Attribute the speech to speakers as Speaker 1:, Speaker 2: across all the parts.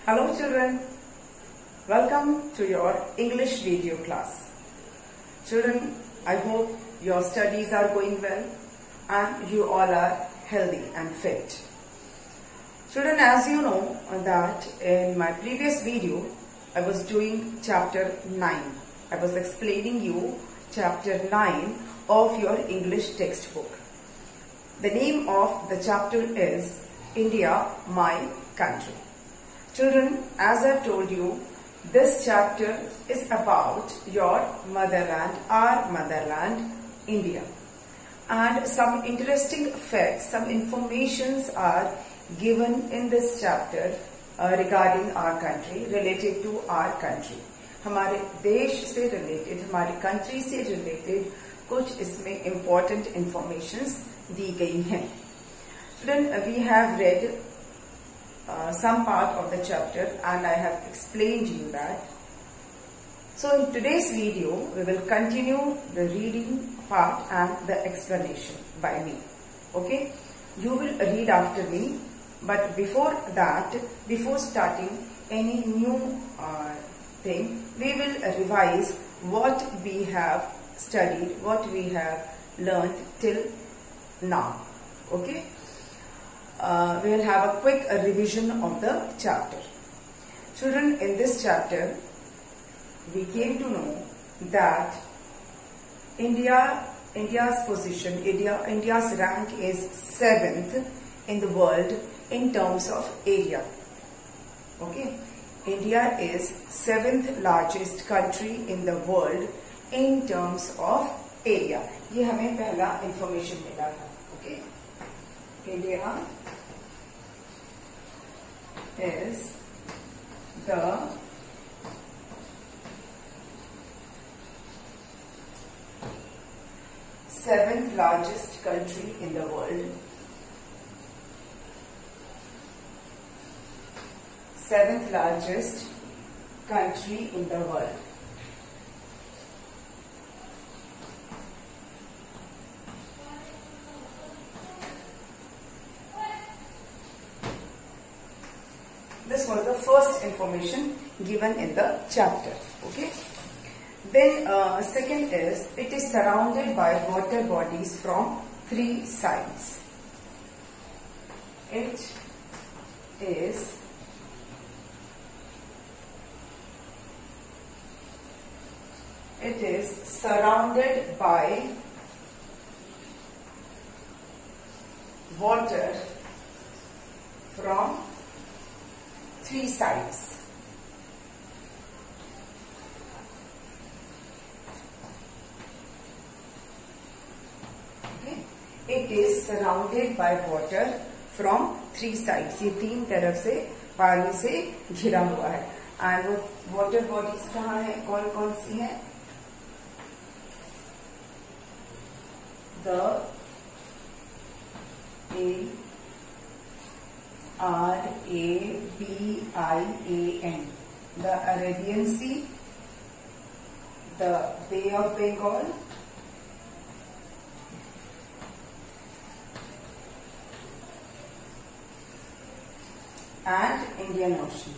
Speaker 1: Hello children, welcome to your English video class. Children, I hope your studies are going well and you all are healthy and fit. Children, as you know that in my previous video, I was doing chapter 9. I was explaining you chapter 9 of your English textbook. The name of the chapter is India, My Country. Children, as I've told you, this chapter is about your motherland, our motherland, India. And some interesting facts, some informations are given in this chapter regarding our country, related to our country. हमारे देश से related, हमारी country से related कुछ इसमें important informations दी गई हैं. Children, we have read some part of the chapter and I have explained you that. So in today's video, we will continue the reading part and the explanation by me. Okay? You will read after me, but before that, before starting any new thing, we will revise what we have studied, what we have learned till now. Okay? We will have a quick revision of the chapter. Children, in this chapter, we came to know that India's position, India's rank is 7th in the world in terms of area. Okay, India is 7th largest country in the world in terms of area. ये हमें पहला information मिला था. Okay, India is the seventh largest country in the world. Seventh largest country in the world. This was the first information given in the chapter. Okay. Then second is, it is surrounded by water bodies from 3 sides. It is surrounded by water from 3 sides. Okay. It is surrounded by water from 3 sides. ये 3 तरफ से पानी से घिरा हुआ है. And वो water bodies कहाँ है, कौन कौन सी हैं? The Arabian, the Arabian Sea, the Bay of Bengal, and Indian Ocean.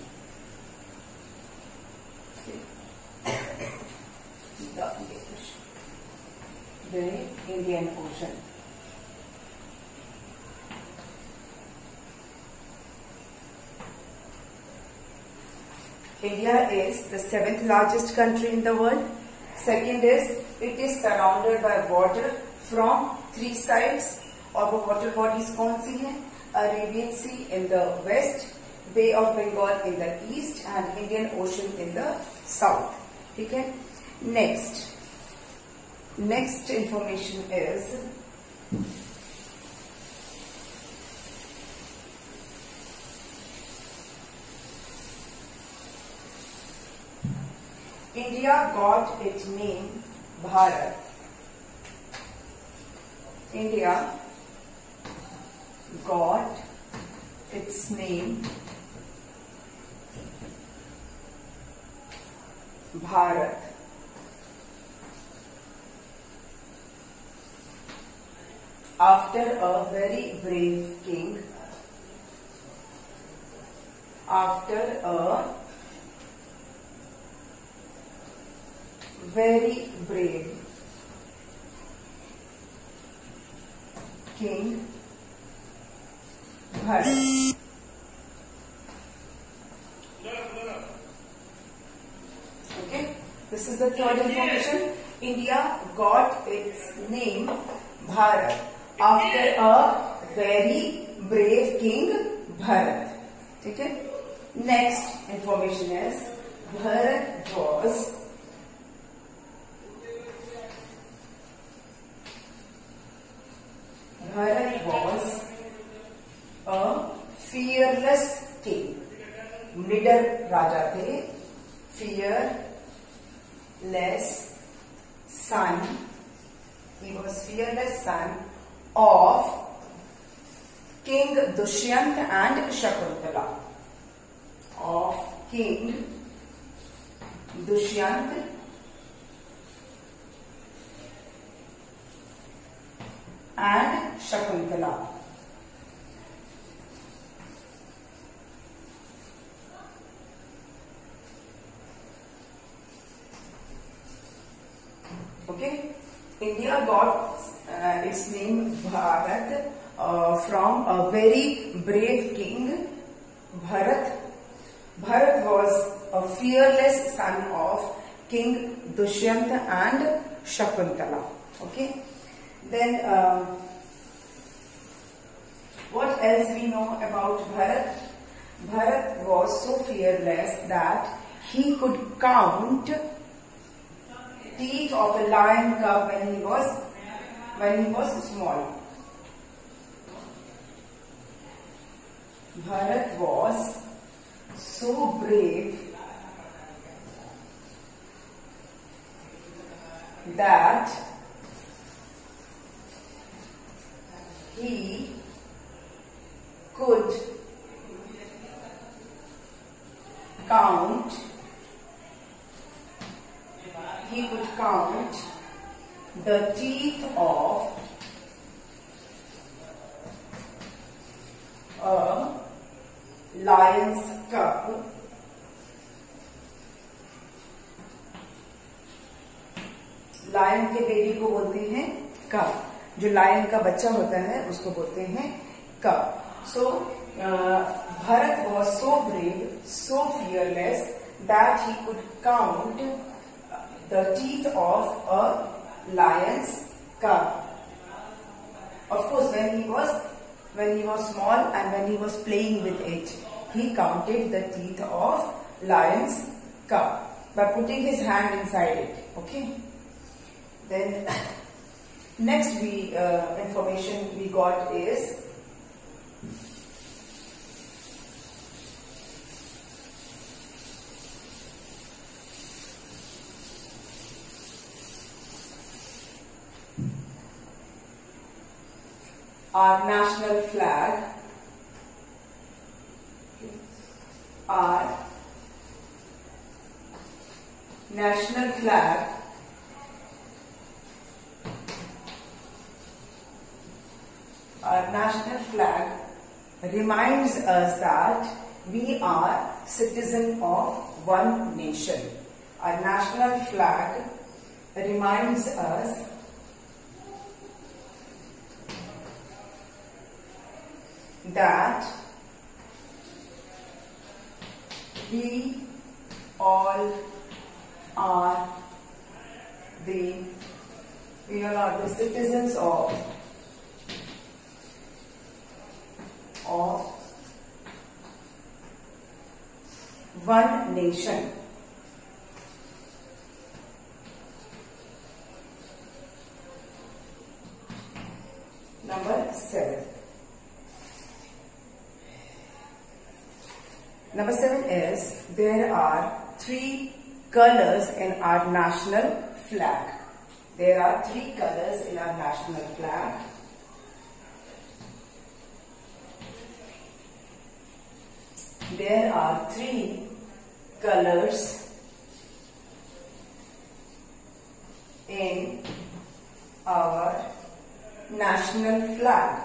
Speaker 1: The Indian Ocean. India is the 7th largest country in the world. Second is, it is surrounded by water from 3 sides. और वो water bodies कौन सी हैं? Arabian Sea in the west, Bay of Bengal in the east, and Indian Ocean in the south. ठीक है? Next information is, India got its name Bharat. India got its name Bharat after a very brave king after a very brave king Bharat. Okay, this is the third information. India got its name Bharat after a very brave king Bharat. Okay. Next information is Bharat was a fearless king. निडर राजा थे. Fearless son. He was fearless son of King Dushyant and Shakuntala. Of King Dushyant and Shakuntala. Okay, India got its name Bharat from a very brave king Bharat. Bharat was a fearless son of King Dushyant and Shakuntala. Okay. Then what else we know about Bharat? Bharat was so fearless that he could count teeth of a lion cub when he was small. Bharat was so brave that he could count the teeth of a lion's cub lion के baby को बोलते हैं कब. जो lion का बच्चा होता है उसको बोलते हैं कब. सो Bharat was so brave, so fearless that he could count the teeth of a lion's cub. Of course, when he was small and when he was playing with it, he counted the teeth of lion's cub by putting his hand inside it. Okay. Then next information we got is our national flag. Our national flag reminds us that we are citizens of one nation. Our national flag reminds us that we all are the citizens of one nation. Number 7. Number 7 is there are 3 colors in our national flag. There are 3 colors in our national flag. There are 3 colors in our national flag.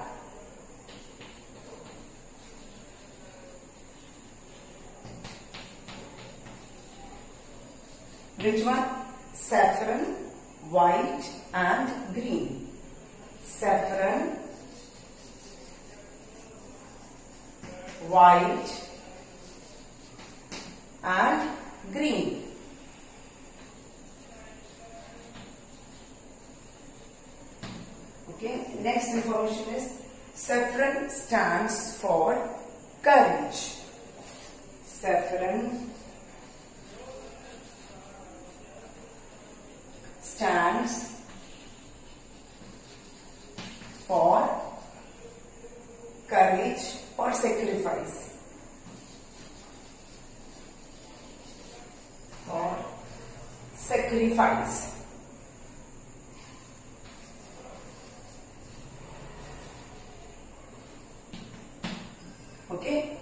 Speaker 1: Which one? Saffron, white and green. Saffron, white and green. Okay, next information is saffron stands for courage. Saffron stands for courage or sacrifice. Or sacrifice. Okay.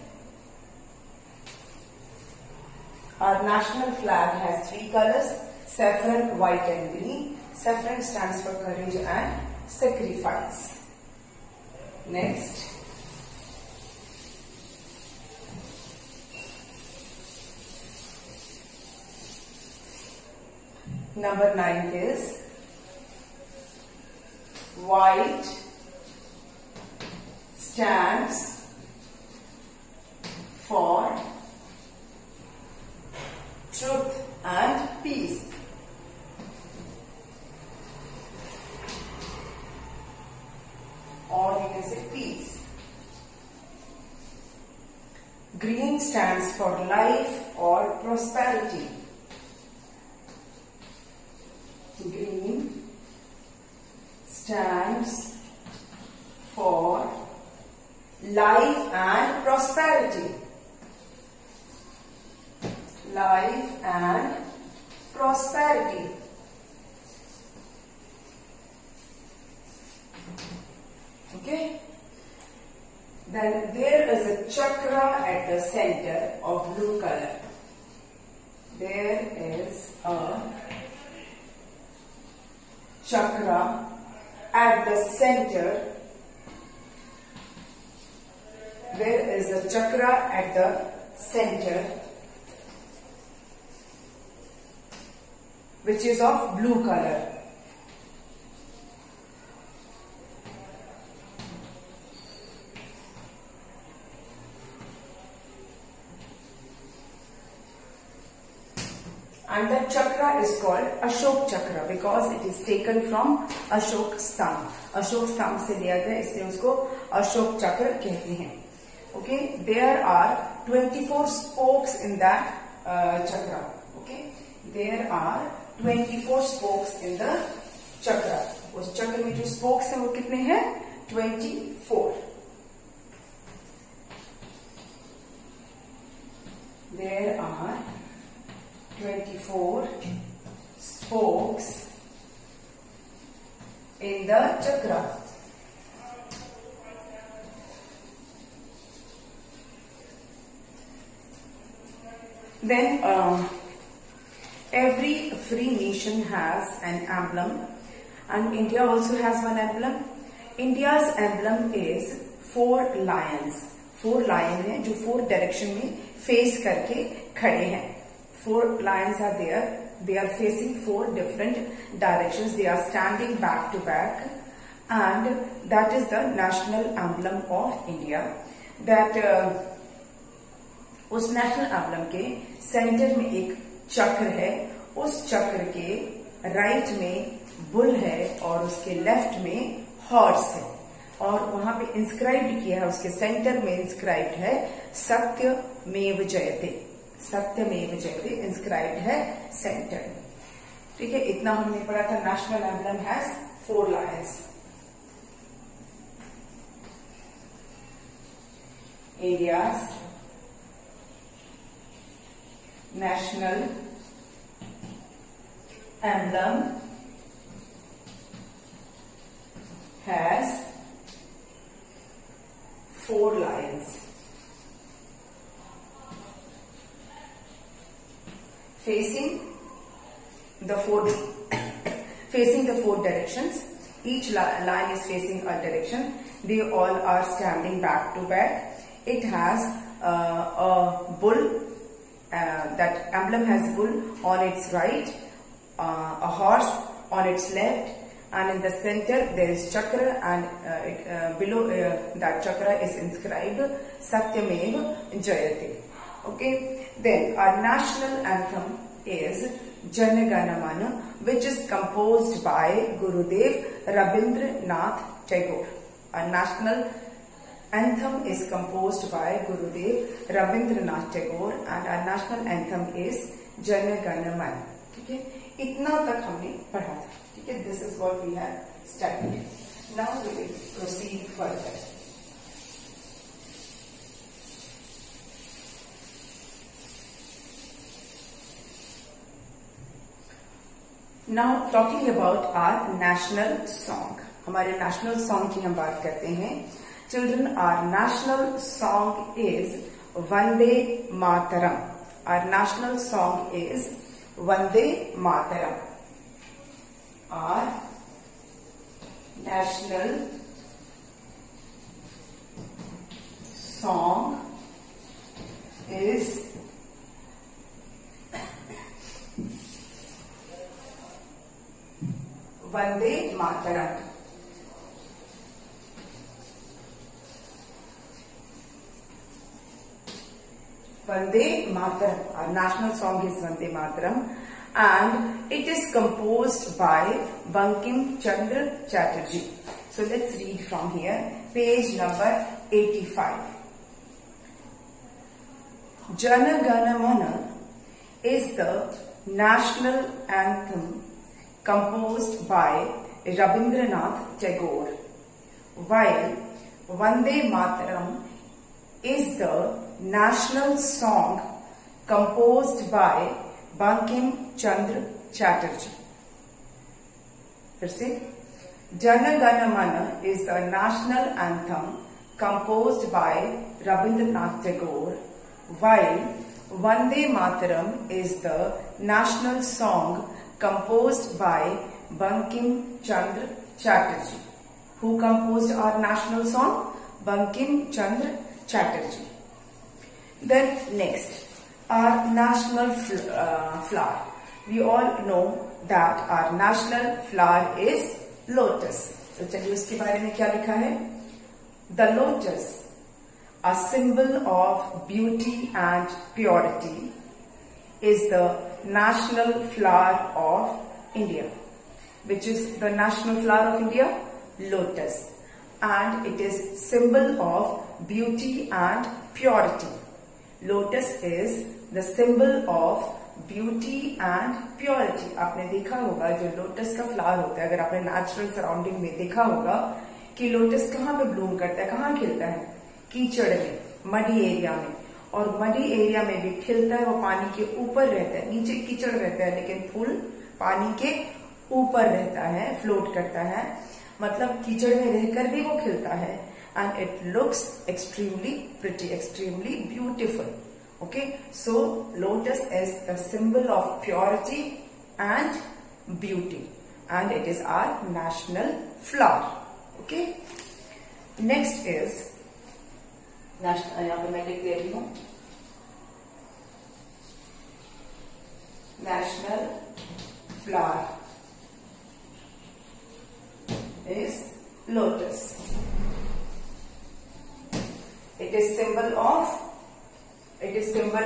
Speaker 1: Our national flag has three colors: saffron, white and green. Saffron stands for courage and sacrifice. Next. Number 9 is white stands for truth and peace. Or you can say peace. Green stands for life or prosperity. Green stands for life and prosperity. Life and prosperity. Okay. Then there is a chakra at the center of blue color. There is a chakra at the center. There is a chakra at the center which is of blue color. And that chakra is called Ashok chakra because it is taken from Ashok Stamp. Ashok Stamp से लिया गया इसलिए उसको Ashok chakra कहते हैं. Okay, there are 24 spokes in that chakra. Okay, there are 24 spokes in the chakra. उस चक्र में जो spokes हैं वो कितने हैं? 24. There are 24 spokes in the chakra. Then every free nation has an emblem, and India also has one emblem. India's emblem is 4 lions. 4 lion हैं जो 4 direction में face करके खड़े हैं. 4 lions are there. They are facing 4 different directions. They are standing back to back, and that is the national emblem of India. That उस national emblem के centre में एक चक्र है. उस चक्र के राइट में बुल है और उसके लेफ्ट में हॉर्स है, और वहां पे इंस्क्राइब्ड किया है, उसके सेंटर में इंस्क्राइब्ड है सत्यमेव जयते. सत्यमेव जयते इंस्क्राइब्ड है सेंटर में. ठीक है, इतना हमने पढ़ा था. National emblem has 4 Lions. India's national emblem has 4 lions facing the 4 facing the 4 directions. Each lion is facing a direction. They all are standing back to back. It has a bull that emblem has bull on its right, a horse on its left, and in the center there is chakra, and below that chakra is inscribed Satyamev Jayate. Okay, then our national anthem is Jana Gana Mana, which is composed by Gurudev Rabindranath Tagore. Our national anthem is composed by Gurudev Rabindranath Tagore, and our national anthem is Jana Gana Mana. ठीक है, इतना तक हमने पढ़ा था. ठीक है, this is what we have studied. Now we will proceed further. Now talking about our national song. हमारे national song की हम बात करते हैं. Children, our national song is Vande Mataram. Our national song is Vande Mataram. Our national song is Vande Mataram. Vande Mataram. Our national song is Vande Mataram, and it is composed by Bankim Chandra Chatterjee. So let's read from here, page number 85. Jana Gana Mana is the national anthem composed by Rabindranath Tagore, while Vande Mataram is the national song composed by Bankim Chandra Chatterjee. फिर से, Jana Gana Mana is the national anthem composed by Rabindranath Tagore, while Vande Mataram is the national song composed by Bankim Chandra Chatterjee. Who composed our national song? Bankim Chandra Chatterjee. Then next, our national flower. We all know that our national flower is lotus. तो चलिए उसके बारे में क्या लिखा है? The lotus, a symbol of beauty and purity, is the national flower of India. Which is the national flower of India? Lotus. And it is symbol of beauty and purity. Lotus is the symbol of beauty and purity. आपने देखा होगा जो lotus का flower होता है, अगर आपने natural surrounding में देखा होगा कि लोटस कहाँ पे ब्लूम करता है, कहाँ खिलता है? कीचड़ में, मडी एरिया में. और मडी एरिया में भी खिलता है, वो पानी के ऊपर रहता है, नीचे कीचड़ रहता है, लेकिन फूल पानी के ऊपर रहता है, फ्लोट करता है. मतलब कीचड़ में रहकर भी वो खिलता है. And it looks extremely pretty, extremely beautiful. Okay, so lotus is a symbol of purity and beauty, and it is our national flower. Okay, next is national. यहाँ पे मैं लिख दे रही हूँ national flower is lotus. It is symbol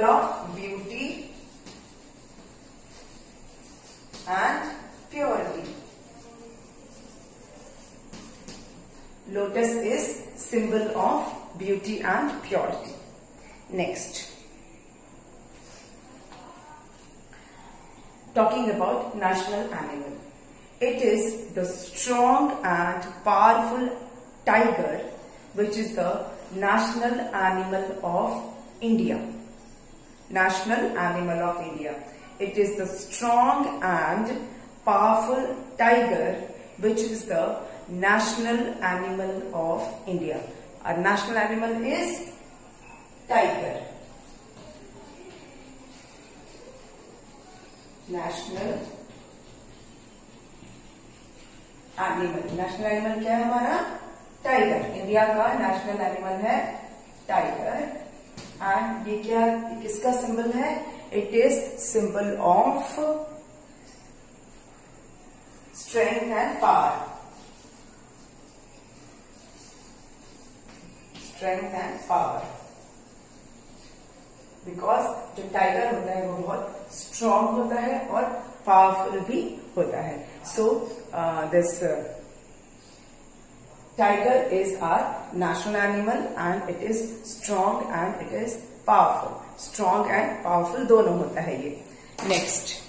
Speaker 1: of beauty and purity. Lotus is symbol of beauty and purity. Next, talking about national animal. It is the strong and powerful tiger, which is the national animal of India. National animal of India. It is the strong and powerful tiger, which is the national animal of India. Our national animal is tiger. National animal. National animal क्या है हमारा? Tiger. India का national animal है tiger. And ये क्या, किसका symbol है? It is symbol of strength and power. Strength and power. Because जो टाइगर होता है वो बहुत स्ट्रॉन्ग होता है और पावरफुल भी होता है. So this tiger is our national animal and it is strong and it is powerful. Strong and powerful दोनों होता है ये. Next,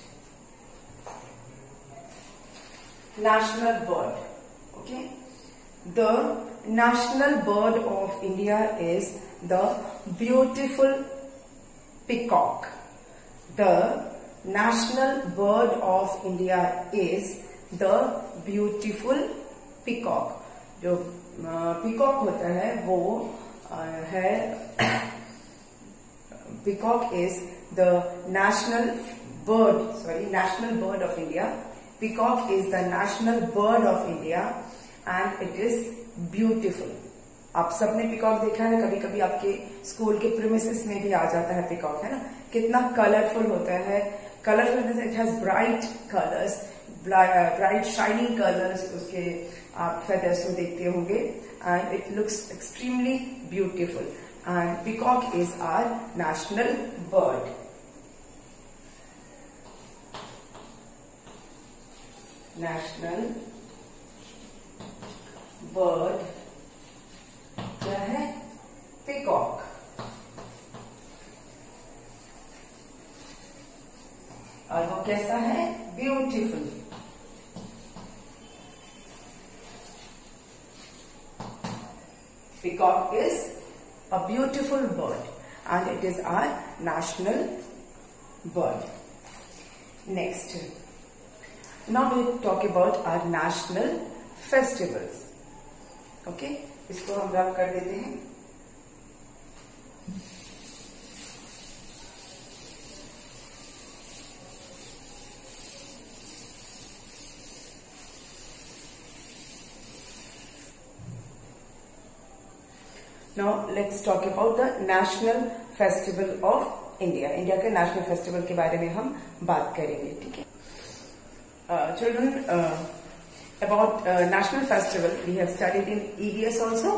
Speaker 1: national bird. Okay, the national bird of India is the beautiful peacock. The national bird of India is the beautiful peacock. जो peacock होता है वो है, peacock is the national bird of India. Peacock is the national bird of India and it is beautiful. आप सबने peacock देखा है, कभी कभी आपके स्कूल के प्रीमिसेस में भी आ जाता है पीकॉक, है ना. कितना कलरफुल होता है. Colourful, it has bright colours, bright shining colours. उसके आप फेदर्स में देखते होंगे and it looks extremely beautiful. And peacock is our national bird. National bird क्या है? पीकॉक. और वो कैसा है? Beautiful. Peacock is a beautiful bird and it is our national bird. Next, now we talk about our national festivals. Okay, इसको हम रब कर देते हैं. Now let's talk about the national festival of India. India के national festival के बारे में हम बात करेंगे. ठीक है. Children, about national festival we have studied in EVS also,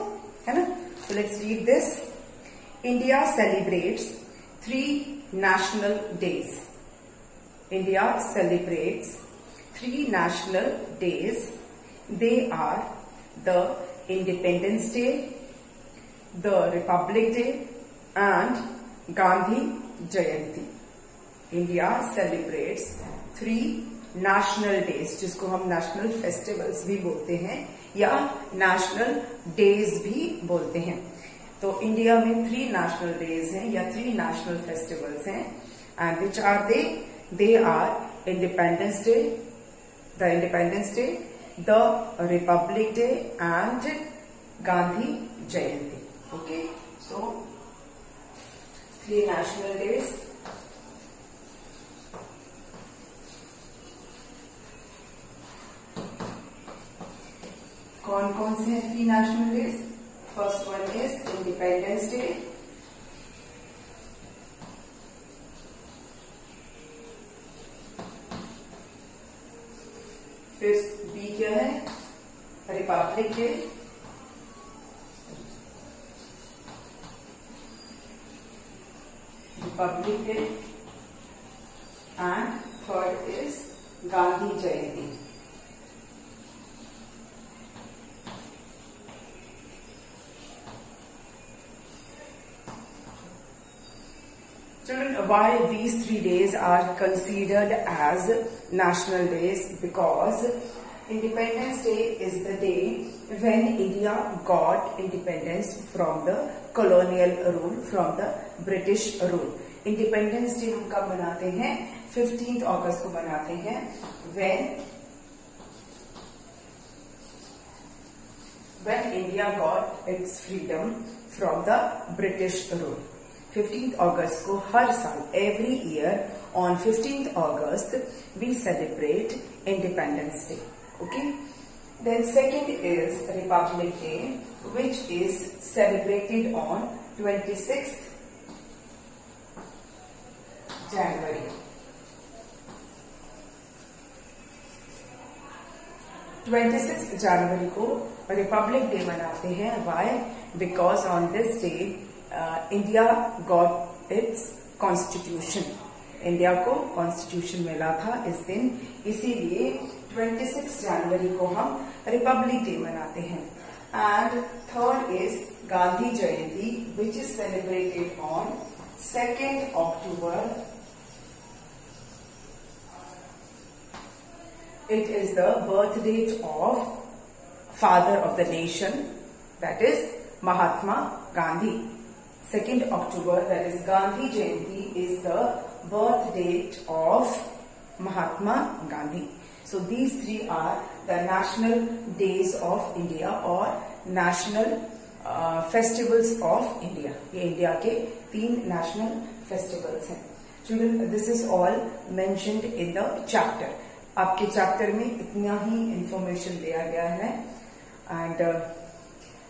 Speaker 1: है ना. So let's read this. India celebrates 3 national days. India celebrates 3 national days. They are the Independence Day, the Republic Day and Gandhi Jayanti. India celebrates 3 national days, जिसको हम national festivals भी बोलते हैं या national days भी बोलते हैं. तो इंडिया में 3 national days हैं या 3 national festivals हैं. And which are they? They are Independence Day, the Independence Day, the Republic Day and Gandhi Jayanti. Okay, so 3 national days. कौन कौन से हैं 3 national days? First one is Independence Day. फिर B क्या है? Republic Day. Republic Day and third is Gandhi Jayanti. Children, why these 3 days are considered as national days? Because Independence Day is the day when India got independence from the colonial rule, from the British rule. Independence Day हम कब मनाते हैं? 15th August को मनाते हैं, when India got its freedom from the British rule. 15th August को हर साल, every year on 15th August we celebrate Independence Day. Okay. Then second is Republic Day, which is celebrated on 26th जनवरी। 26 जनवरी को Republic day मनाते हैं। Why? Because on this day India got its constitution. India को constitution मिला था इस दिन, इसीलिए 26 जनवरी को हम रिपब्लिक डे मनाते हैं। And third is Gandhi Jayanti, which is celebrated on 2nd October. It is the birth date of father of the nation, that is Mahatma Gandhi. 2nd October, that is Gandhi Jayanti, is the birth date of Mahatma Gandhi. So these three are the national days of India or national festivals of India. ये India के 3 national festivals हैं. Children, this is all mentioned in the chapter. आपके chapter में इतना ही information दिया गया है। And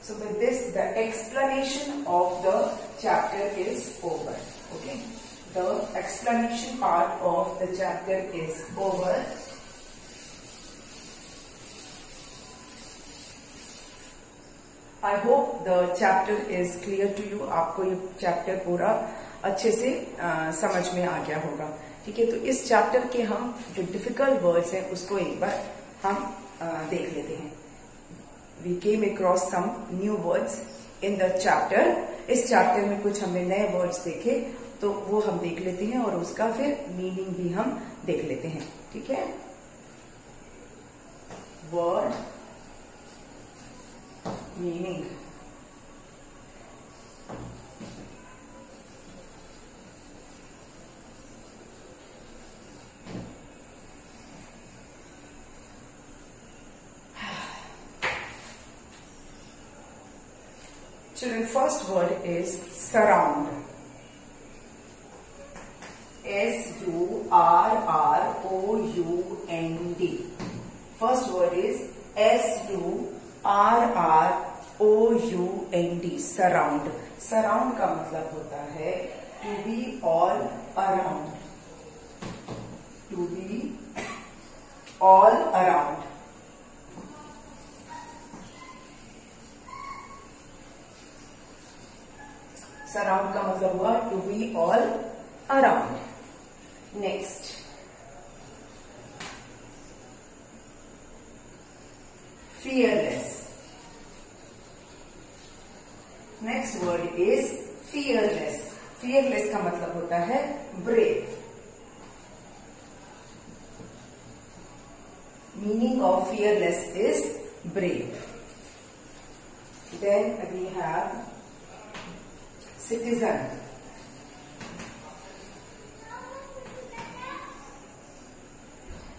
Speaker 1: so with this the explanation of the chapter is over. Okay, the explanation part of the chapter is over. I hope the chapter is clear to you. आपको ये chapter पूरा अच्छे से समझ में आ गया होगा। ठीक है, तो इस चैप्टर के हम जो डिफिकल्ट वर्ड्स हैं उसको एक बार हम देख लेते हैं। We came across some new words in the chapter. इस चैप्टर में कुछ हमने नए वर्ड्स देखे, तो वो हम देख लेते हैं और उसका फिर मीनिंग भी हम देख लेते हैं। ठीक है, word meaning. Children, first word is surround. S-U-R-R-O-U-N-D. First word is S-U-R-R-O-U-N-D. Surround. Surround का मतलब होता है to be all around. To be all around. Surround का मतलब हुआ to be all around. Next, fearless. Next word is fearless. Fearless का मतलब होता है brave. Meaning of fearless is brave. Then we have citizen.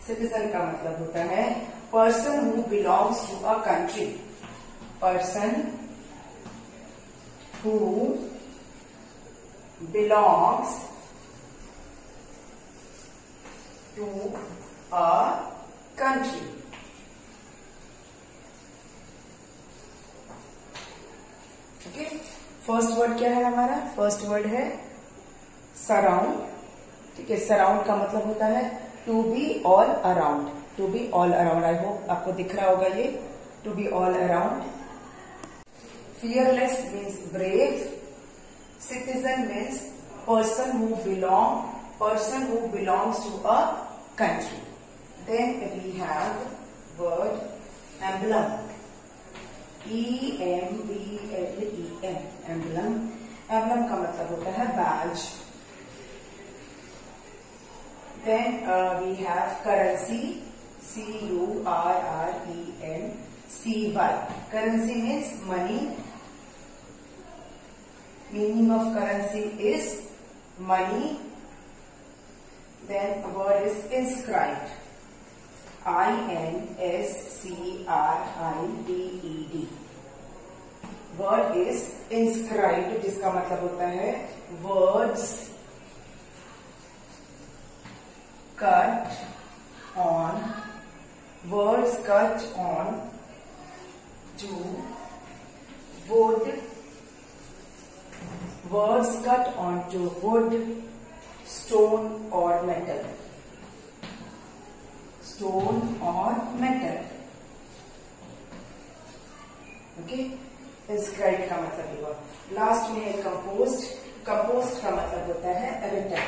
Speaker 1: Citizen का मतलब होता है person who belongs to a country. Person who belongs to a country. Okay? First word क्या है हमारा? फर्स्ट वर्ड है सराउंड। ठीक है, सराउंड का मतलब होता है to be all around. To be all around, I hope आपको दिख रहा होगा ये, to be all around. Fearless means brave. Citizen means person who belongs to a country. Then we have word emblem. E-M-B-L-E-M, emblem. Emblem का मतलब होता है badge. Then we have currency. C-U-R-R-E-N-C-Y। Currency means money. Meaning of currency is money. Then word is inscribed. I-N-S-C-R-I-B-E-D। Word is inscribed, जिसका मतलब होता है words cut on to wood, words cut onto wood, stone or metal. Stone or metal. Okay, inscribed का मतलब हुआ. Last में है composed. composed का मतलब होता है written.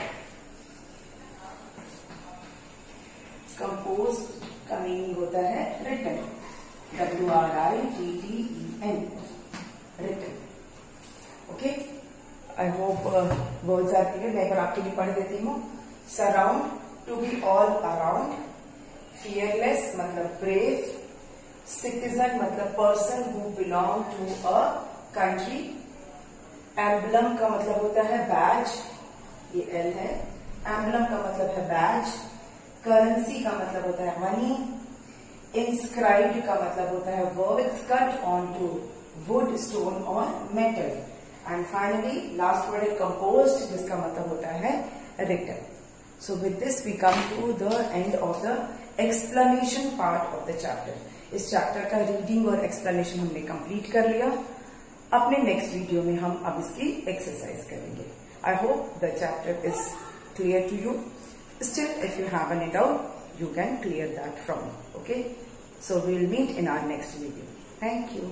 Speaker 1: composed का मीनिंग होता है written. WRITTEN. written. Okay, I hope words are clear. मैं एक बार आपके लिए पढ़ देती हूँ. Surround, to be all around. Fearless मतलब ब्रेव. सिटीजन मतलब person who belong to a country. Emblem का मतलब होता है बैज, ये एल है. एम्बलम का मतलब है बैज. करेंसी का मतलब होता है मनी. इंस्क्राइब्ड का मतलब होता है words cut on to wood, stone और metal. And finally last word है कंपोज्ड, जिसका मतलब होता है written. So with this we come to the end of the explanation part of the chapter. इस चैप्टर का रीडिंग और एक्सप्लेनेशन हमने कंप्लीट कर लिया. अपने नेक्स्ट वीडियो में हम अब इसकी एक्सरसाइज करेंगे. I hope the chapter is clear to you. Still, if you have any doubt, you can clear that from me. Okay? So we will meet in our next video. Thank you.